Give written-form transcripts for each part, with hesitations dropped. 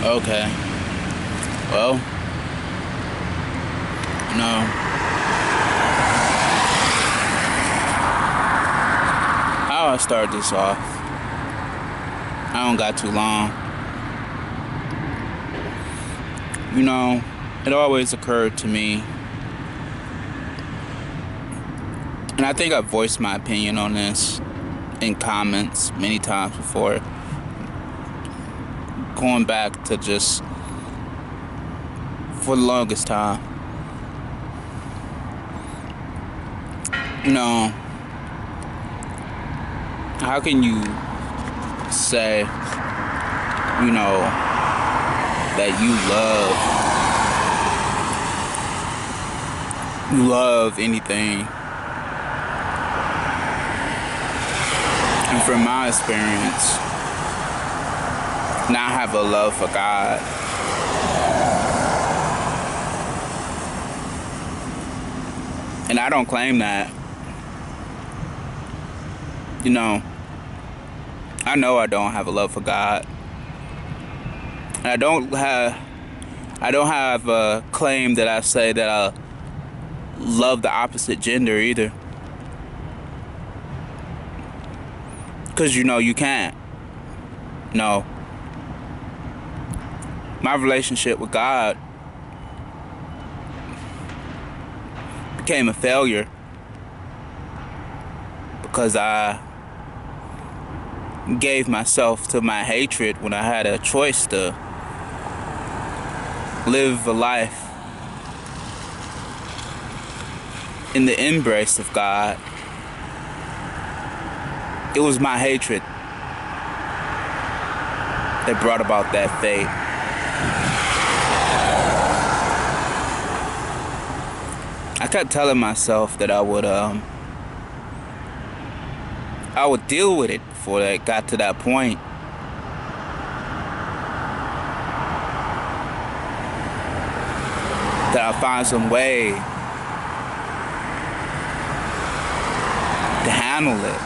Okay. Well, no. How I start this off? I don't got too long. It always occurred to me, and I think I've voiced my opinion on this in comments many times before, going back to just for the longest time. How can you say, that you love anything? And from my experience, not have a love for God. And I don't claim that. I know I don't have a love for God. And I don't have a claim that I say that I love the opposite gender either. Because you can't. No. My relationship with God became a failure because I gave myself to my hatred when I had a choice to live a life in the embrace of God. It was my hatred that brought about that fate. I kept telling myself that I would deal with it before it got to that point. That I'll find some way to handle it.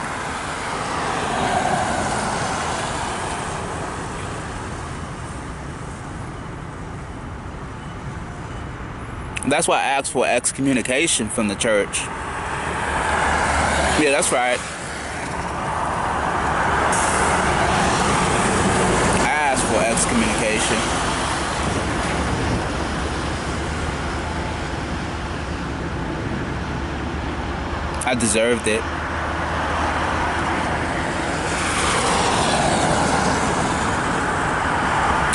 That's why I asked for excommunication from the church. Yeah, that's right. I asked for excommunication. I deserved it.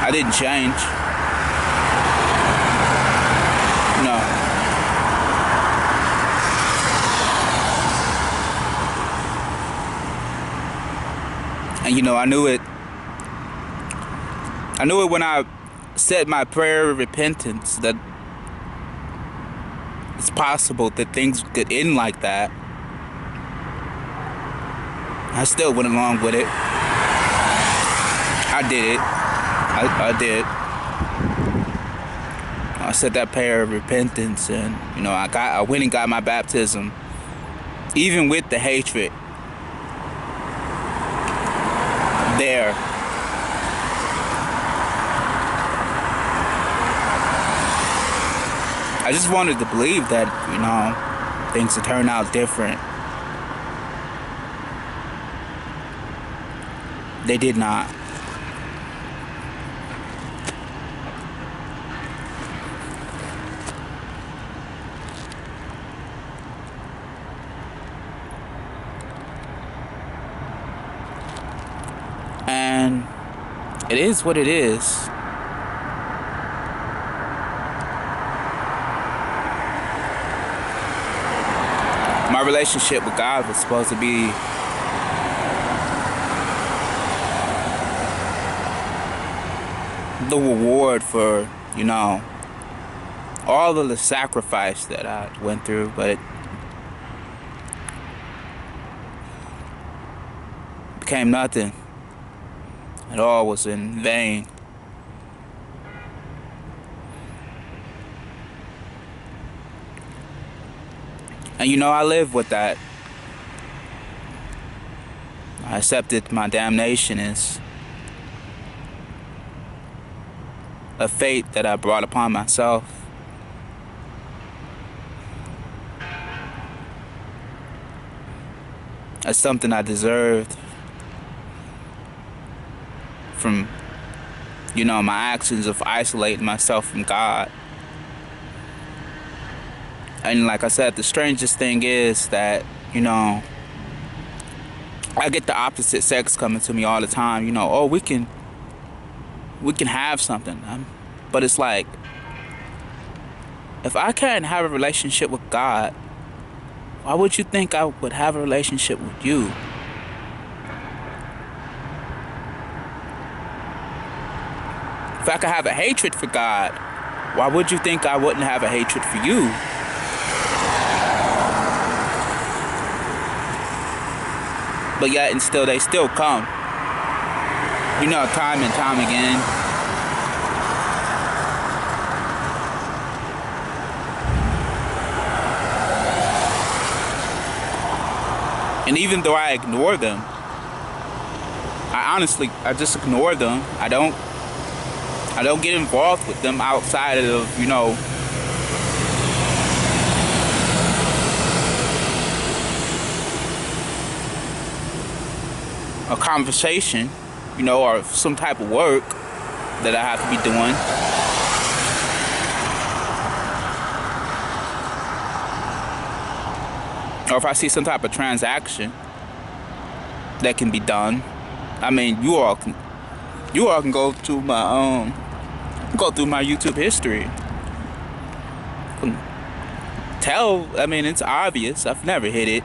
I didn't change. No. And I knew it. I knew it when I said my prayer of repentance, that it's possible that things could end like that. I still went along with it. I did it. I did. I said that prayer of repentance, and I went and got my baptism, even with the hatred there. I just wanted to believe that things would turn out different. They did not. And it is what it is. My relationship with God was supposed to be the reward for, all of the sacrifice that I went through, but it became nothing. It all was in vain. And I live with that. I accepted my damnation as a fate that I brought upon myself. It's something I deserved from, my actions of isolating myself from God. And like I said, the strangest thing is that, I get the opposite sex coming to me all the time. Oh, we can have something. But it's like, if I can't have a relationship with God, why would you think I would have a relationship with you? If I could have a hatred for God, why would you think I wouldn't have a hatred for you? But yet and still, they still come. Time and time again. And even though I ignore them, I just ignore them. I don't get involved with them outside of, a conversation, or some type of work that I have to be doing. Or if I see some type of transaction that can be done. I mean, you all can go to my YouTube history. It's obvious. I've never hid it.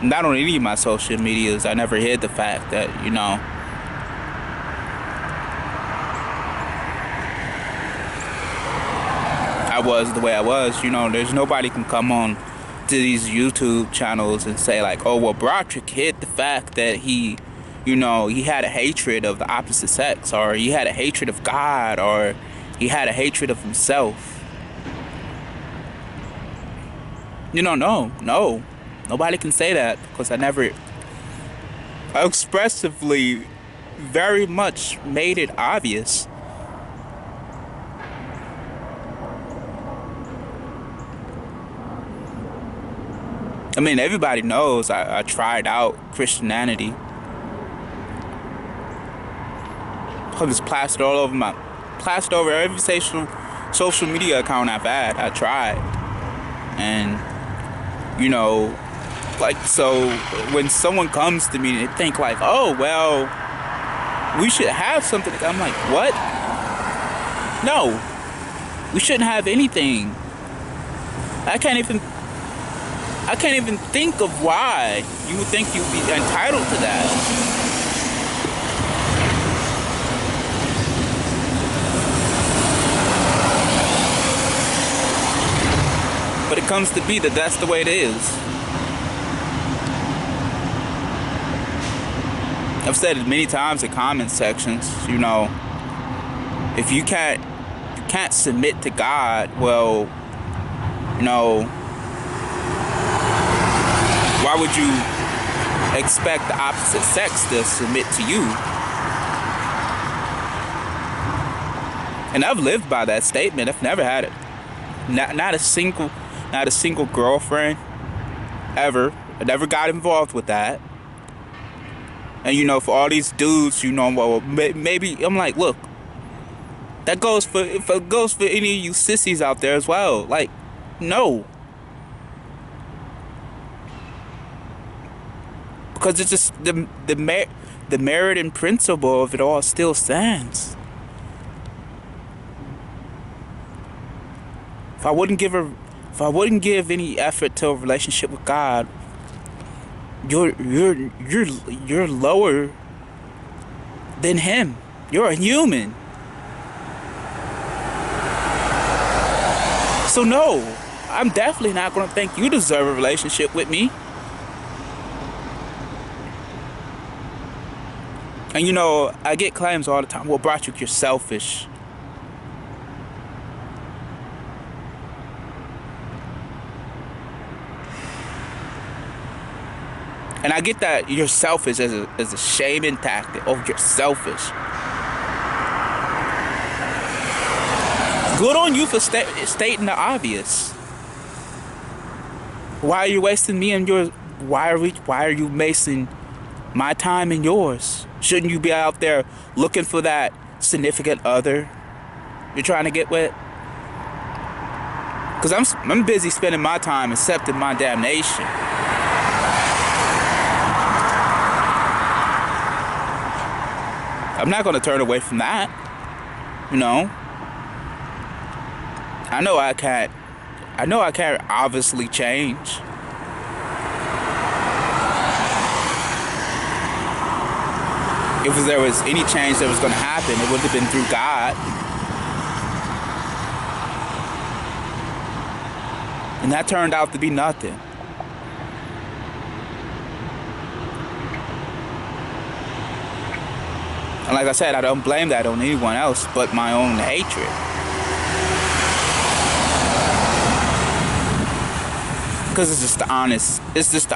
Not on any of my social medias, I never hid the fact that, I was the way I was. There's nobody can come on to these YouTube channels and say like, oh, well, Broderick hid the fact that he had a hatred of the opposite sex, or he had a hatred of God, or he had a hatred of himself. No. Nobody can say that, because I expressively very much made it obvious. Everybody knows I tried out Christianity. I was plastered over every social media account I've had. I tried. And, so when someone comes to me, they think like, oh, well, we should have something. I'm like, what? No, we shouldn't have anything. I can't even think of why you would think you'd be entitled to that. But it comes to be that that's the way it is. I've said it many times in comment sections, if you can't submit to God, well, why would you expect the opposite sex to submit to you? And I've lived by that statement. I've never had it. Not a single girlfriend ever. I never got involved with that. And for all these dudes, well, maybe I'm like, look, that goes for any of you sissies out there as well. Like, no. Because it's just the merit and principle of it all still stands. If I wouldn't give any effort to a relationship with God, you're lower than him. You're a human. So no, I'm definitely not going to think you deserve a relationship with me. And I get claims all the time, well, Broderick, you're selfish. And I get that you're selfish as a shaming tactic. Oh, you're selfish. Good on you for stating the obvious. Why are you wasting me and yours? Why are you wasting my time and yours? Shouldn't you be out there looking for that significant other you're trying to get with? Because I'm busy spending my time accepting my damnation. I'm not going to turn away from that. You know? I know I can't obviously change. If there was any change that was going to happen, it would have been through God. And that turned out to be nothing. And like I said, I don't blame that on anyone else but my own hatred. Because it's just the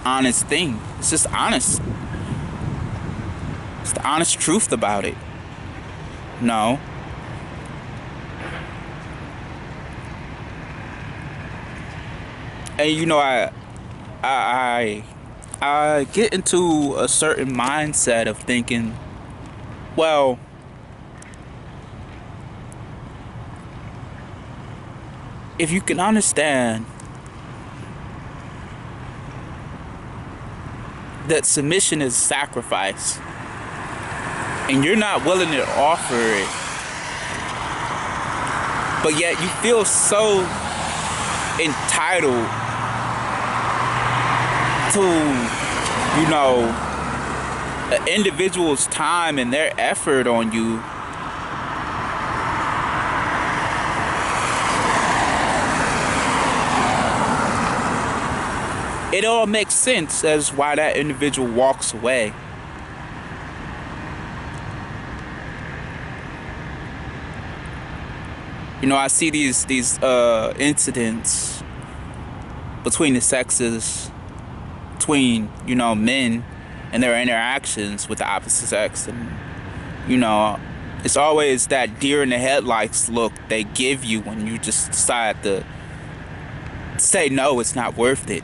honest thing. It's just honest. It's the honest truth about it. No. And you know, I get into a certain mindset of thinking, well, if you can understand that submission is sacrifice, and you're not willing to offer it, but yet you feel so entitled to, you know, an individual's time and their effort on you, it all makes sense as why that individual walks away. You know, I see these incidents between the sexes, between, you know, men and their interactions with the opposite sex, and you know, it's always that deer in the headlights look they give you when you just decide to say no, it's not worth it.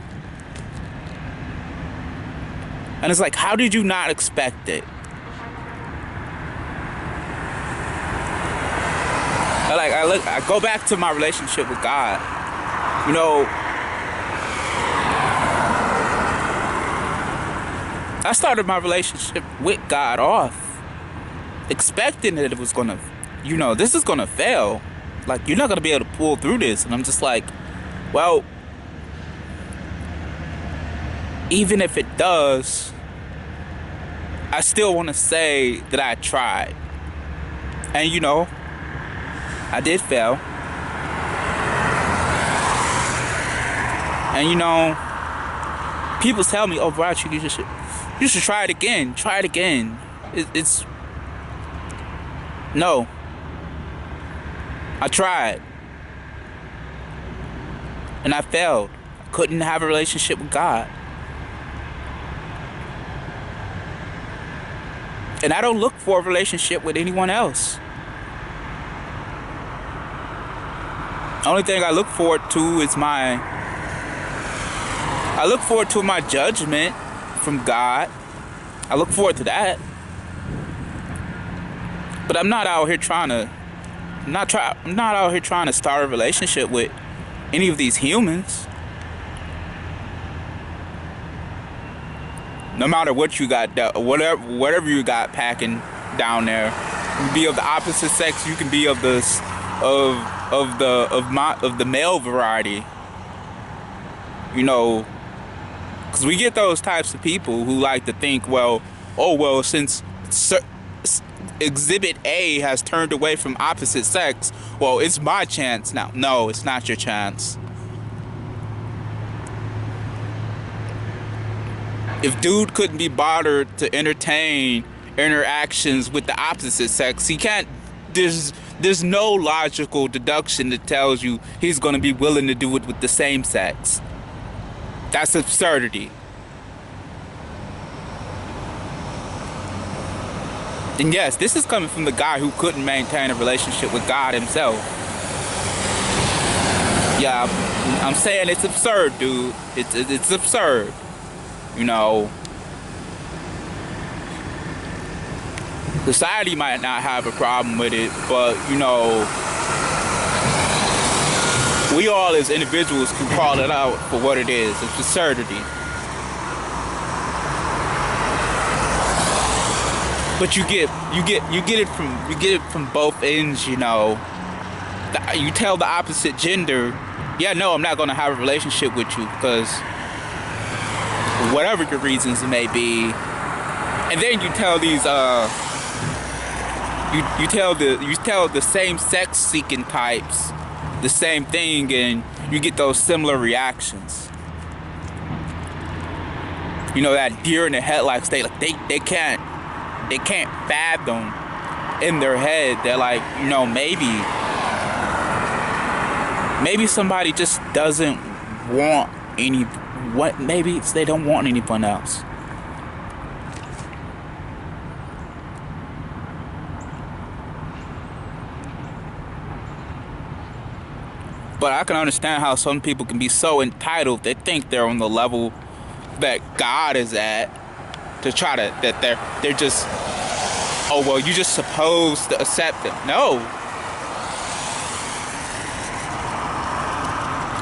And it's like, how did you not expect it? I go back to my relationship with God. You know, I started my relationship with God off expecting that it was gonna, you know, this is gonna fail. Like, you're not gonna be able to pull through this. And I'm just like, well, even if it does, I still want to say that I tried. And you know, I did fail. And you know, people tell me, oh, Brian, you should try it again. Try it again. It's no. I tried. And I failed. I couldn't have a relationship with God. And I don't look for a relationship with anyone else. The only thing I look forward to is my judgment from God. I look forward to that. But I'm not out here trying to start a relationship with any of these humans. No matter what you got, whatever you got packing down there, you can be of the opposite sex. You can be of the male variety. You know, because we get those types of people who like to think, well, since Exhibit A has turned away from opposite sex, well, it's my chance now. No, it's not your chance. If dude couldn't be bothered to entertain interactions with the opposite sex, he can't. There's no logical deduction that tells you he's going to be willing to do it with the same sex. That's absurdity. And yes, this is coming from the guy who couldn't maintain a relationship with God himself. Yeah, I'm saying it's absurd, dude. It's absurd. You know, society might not have a problem with it, but you know, we all as individuals can call it out for what it is. It's absurdity. But you get it from both ends, you know. You tell the opposite gender, yeah, no, I'm not gonna have a relationship with you because whatever your reasons it may be. And then you tell these you tell the same sex seeking types the same thing, and you get those similar reactions. You know, that deer in the headlights, they can't fathom in their head that, like, you know, maybe somebody just doesn't want maybe they don't want anyone else. But I can understand how some people can be so entitled they think they're on the level that God is at, to try to that they're just, oh well, you just supposed to accept it. No.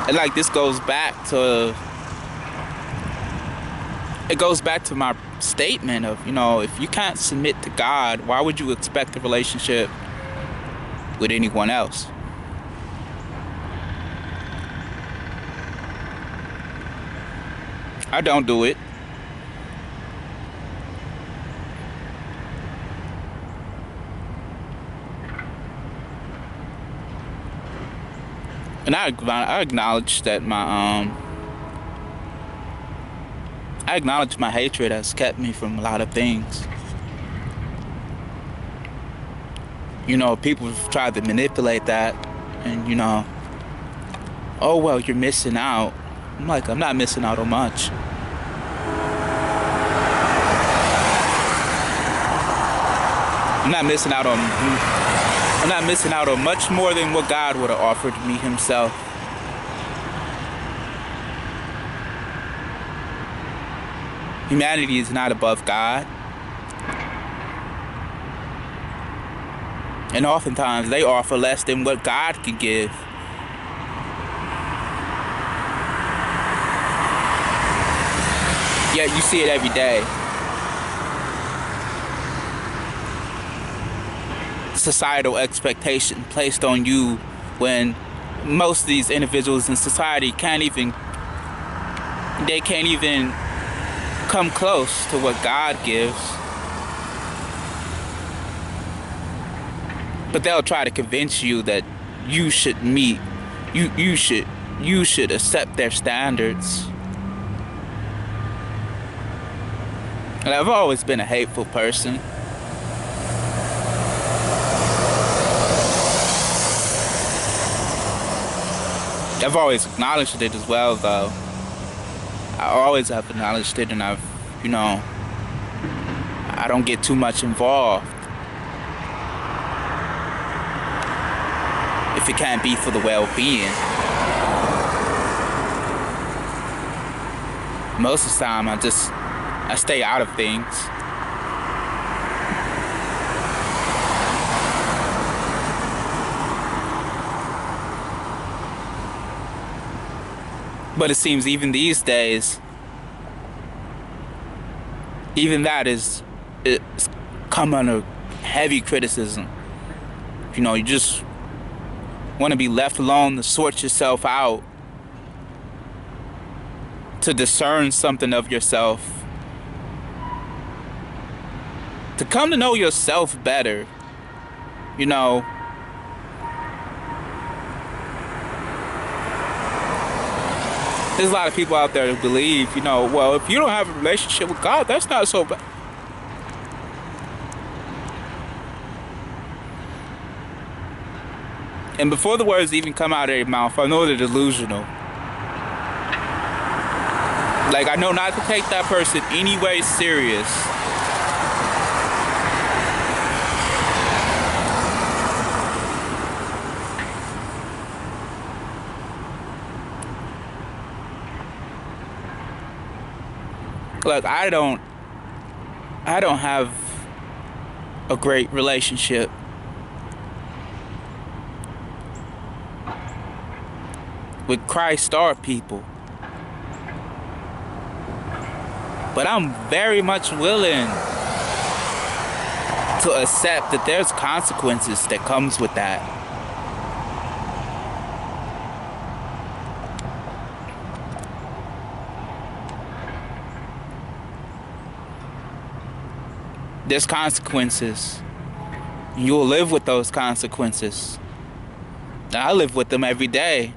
And like this goes back to my statement of, you know, if you can't submit to God, why would you expect a relationship with anyone else? I don't do it. And I acknowledge that I acknowledge my hatred has kept me from a lot of things. You know, people have tried to manipulate that, and you know, oh well, you're missing out. I'm like, I'm not missing out on much. I'm not missing out on much more than what God would have offered me himself. Humanity is not above God. And oftentimes they offer less than what God can give. Yet you see it every day. Societal expectation placed on you when most of these individuals in society can't even come close to what God gives. But they'll try to convince you that you should you should accept their standards. And I've always been a hateful person. I've always acknowledged it as well, though. I always have acknowledged it, and I've, you know, I don't get too much involved if it can't be for the well-being. Most of the time, I stay out of things. But it seems even these days, even that it's come under heavy criticism. You know, you just want to be left alone to sort yourself out, to discern something of yourself, to come to know yourself better. You know, there's a lot of people out there who believe, you know, well, if you don't have a relationship with God, that's not so bad. And before the words even come out of their mouth, I know they're delusional. Like, I know not to take that person any way serious. Look, I don't have a great relationship with Christ or people, but I'm very much willing to accept that there's consequences that comes with that. There's consequences. You'll live with those consequences. I live with them every day.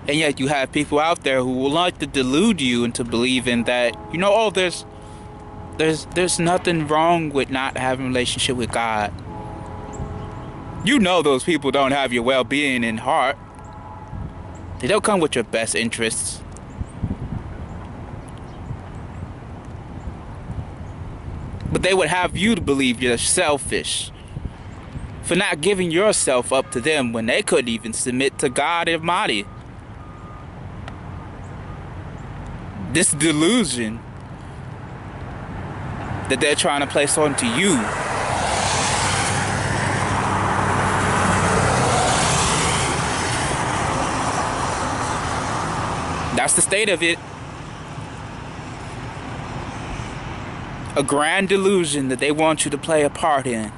And yet you have people out there who will like to delude you into believing that, you know, oh, there's nothing wrong with not having a relationship with God. You know those people don't have your well-being in heart. They don't come with your best interests. But they would have you to believe you're selfish for not giving yourself up to them when they couldn't even submit to God Almighty. This delusion that they're trying to place onto you. That's the state of it. A grand delusion that they want you to play a part in.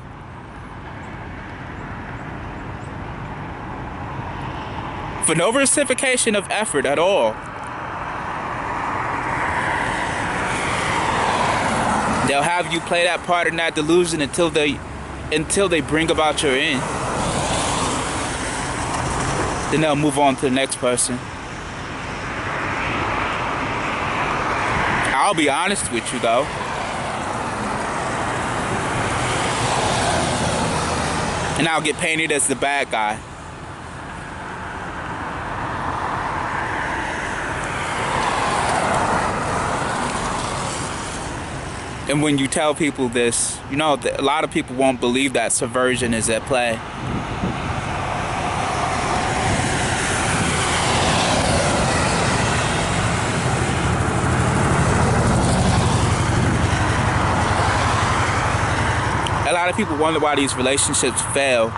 For no reciprocation of effort at all. They'll have you play that part in that delusion until they bring about your end. Then they'll move on to the next person. I'll be honest with you though. And I'll get painted as the bad guy. And when you tell people this, you know, a lot of people won't believe that subversion is at play. A lot of people wonder why these relationships fail.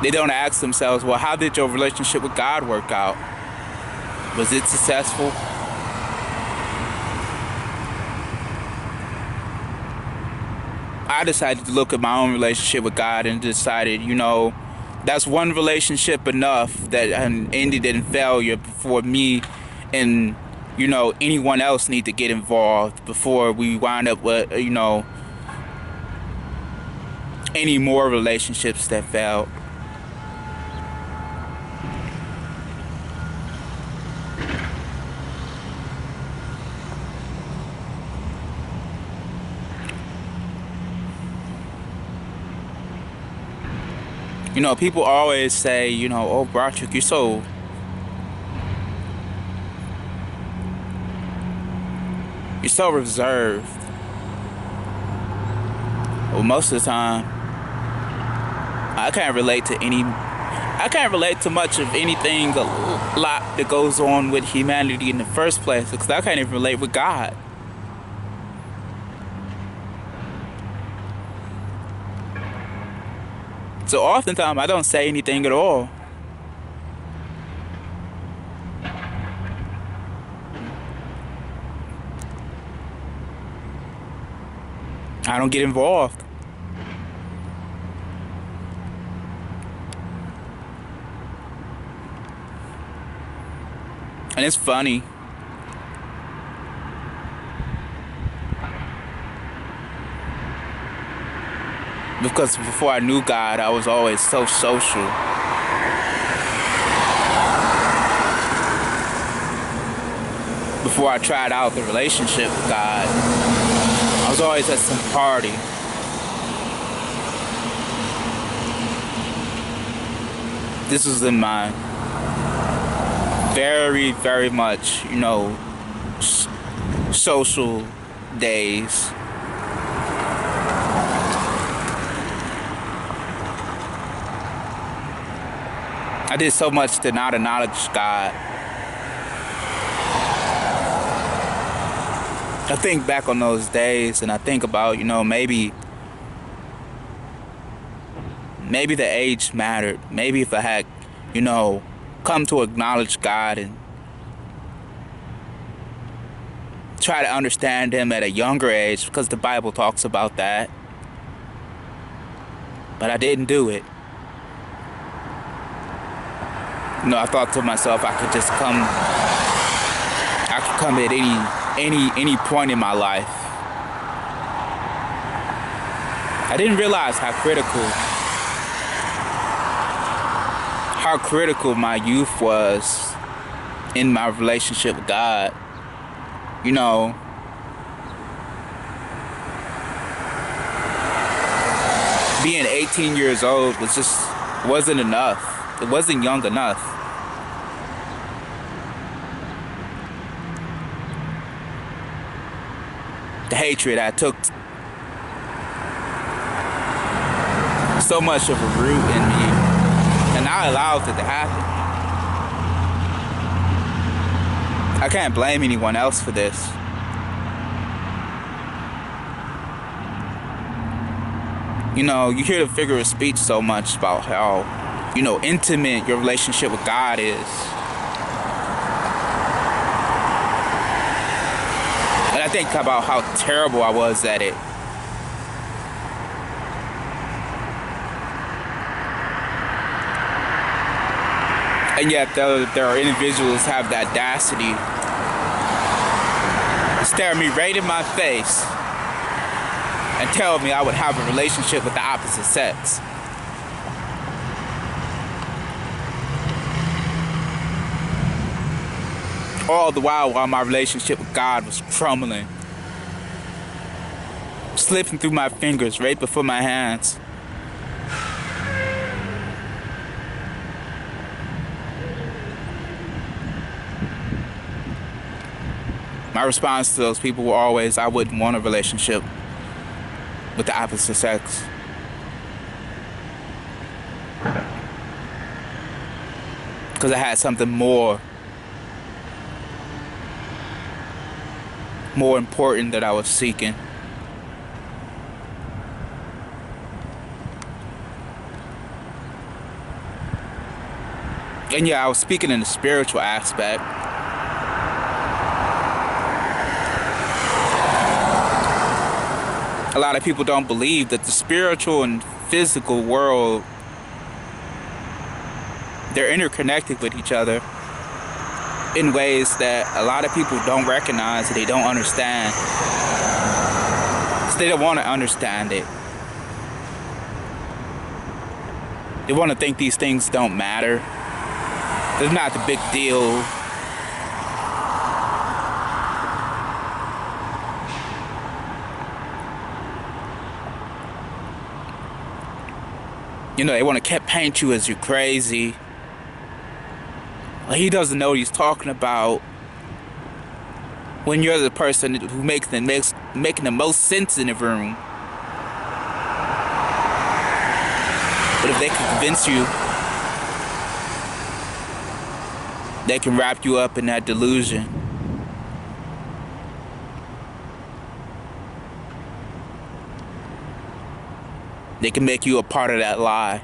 They don't ask themselves, well, how did your relationship with God work out? Was it successful? I decided to look at my own relationship with God and decided, you know, that's one relationship enough that ended in failure before me and, you know, anyone else need to get involved before we wind up with, you know, any more relationships that failed. You know, people always say, you know, oh, Broderick, you're so... you're so reserved. Well, most of the time, I can't relate to much of anything, a lot that goes on with humanity in the first place, because I can't even relate with God. So oftentimes I don't say anything at all. I don't get involved. And it's funny. Because before I knew God, I was always so social. Before I tried out the relationship with God, I was always at some party. This was in my very, very much, you know, social days. I did so much to not acknowledge God. I think back on those days and I think about, maybe the age mattered. Maybe if I had, come to acknowledge God and try to understand Him at a younger age, because the Bible talks about that. But I didn't do it. I thought to myself I could come at any point in my life. I didn't realize how critical my youth was in my relationship with God. Being 18 years old wasn't enough. It wasn't young enough. The hatred I took so much of a root in me, and I allowed it to happen. I can't blame anyone else for this. You hear the figure of speech so much about how, intimate your relationship with God is. And I think about how terrible I was at it. And yet there are individuals who have the audacity to stare me right in my face and tell me I would have a relationship with the opposite sex. All the while my relationship with God was crumbling, slipping through my fingers right before my hands. My response to those people were always, I wouldn't want a relationship with the opposite sex. Because I had something more important that I was seeking. And yeah, I was speaking in the spiritual aspect. A lot of people don't believe that the spiritual and physical world, they're interconnected with each other in ways that a lot of people don't recognize, they don't understand. So they don't want to understand it. They want to think these things don't matter. It's not the big deal. They want to paint you as you're crazy. He doesn't know what he's talking about. When you're the person who making the most sense in the room. But if they can convince you, they can wrap you up in that delusion. They can make you a part of that lie.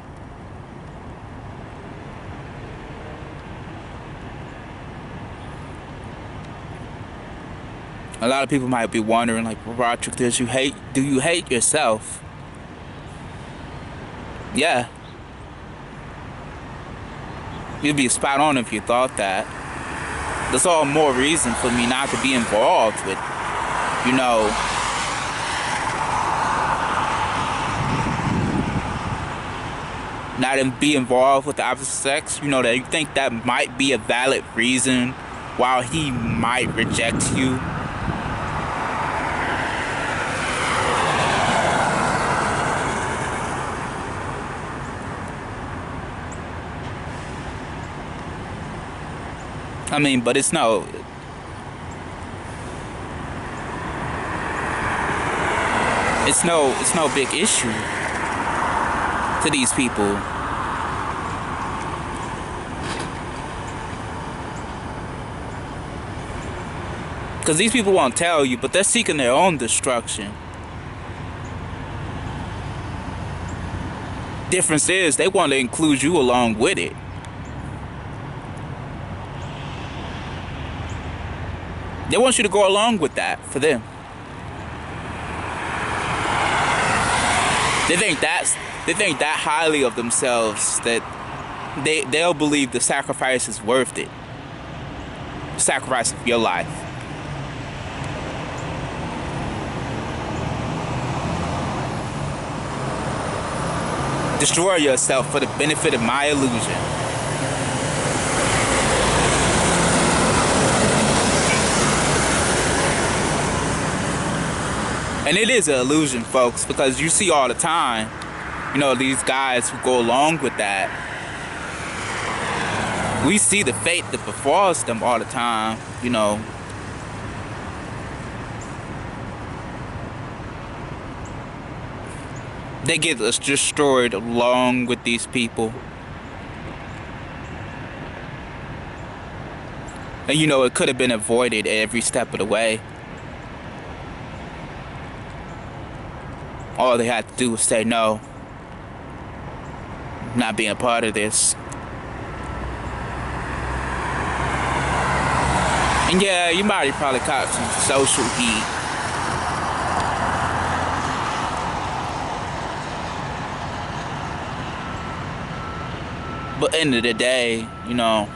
A lot of people might be wondering, like, Roderick, do you hate yourself? Yeah. You'd be spot on if you thought that. That's all more reason for me not to be involved with, not to be involved with the opposite sex. That you think that might be a valid reason why he might reject you. But it's no big issue to these people. Because these people won't tell you, but they're seeking their own destruction. Difference is they want to include you along with it. They want you to go along with that for them. They think that highly of themselves that they'll believe the sacrifice is worth it. Sacrifice of your life. Destroy yourself for the benefit of my illusion. And it is an illusion, folks, because you see all the time, you know, these guys who go along with that. We see the fate that befalls them all the time, you know. They get us destroyed along with these people. And you know, it could have been avoided every step of the way. All they had to do was say no. I'm not being a part of this. And yeah, you might have probably caught some social heat. But end of the day, you know,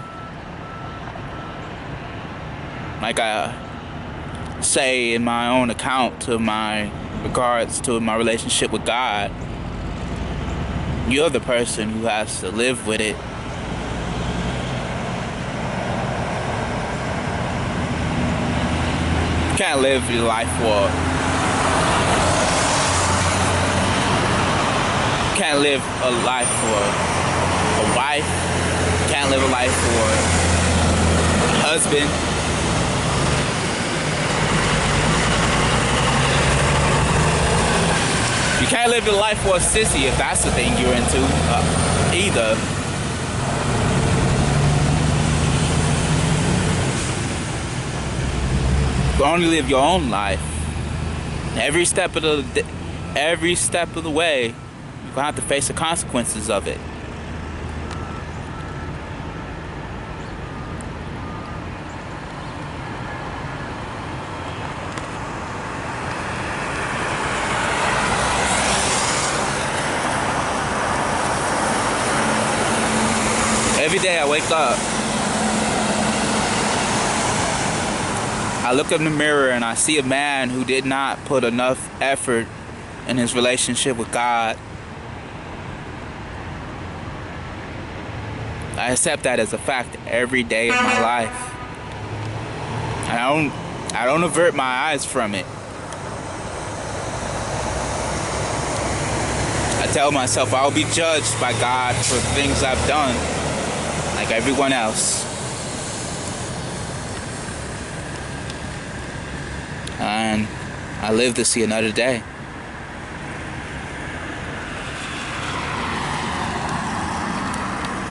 like I say in my own account to my regards to my relationship with God, you're the person who has to live with it. You can't live your life for. You can't live a life for a wife, can't live a life for a husband. You can't live your life for a sissy if that's the thing you're into, either. You only live your own life. Every step of the way, you're gonna have to face the consequences of it. Every day I wake up, I look in the mirror and I see a man who did not put enough effort in his relationship with God. I accept that as a fact every day of my life. I don't avert my eyes from it. I tell myself I'll be judged by God for the things I've done, like everyone else. And I live to see another day.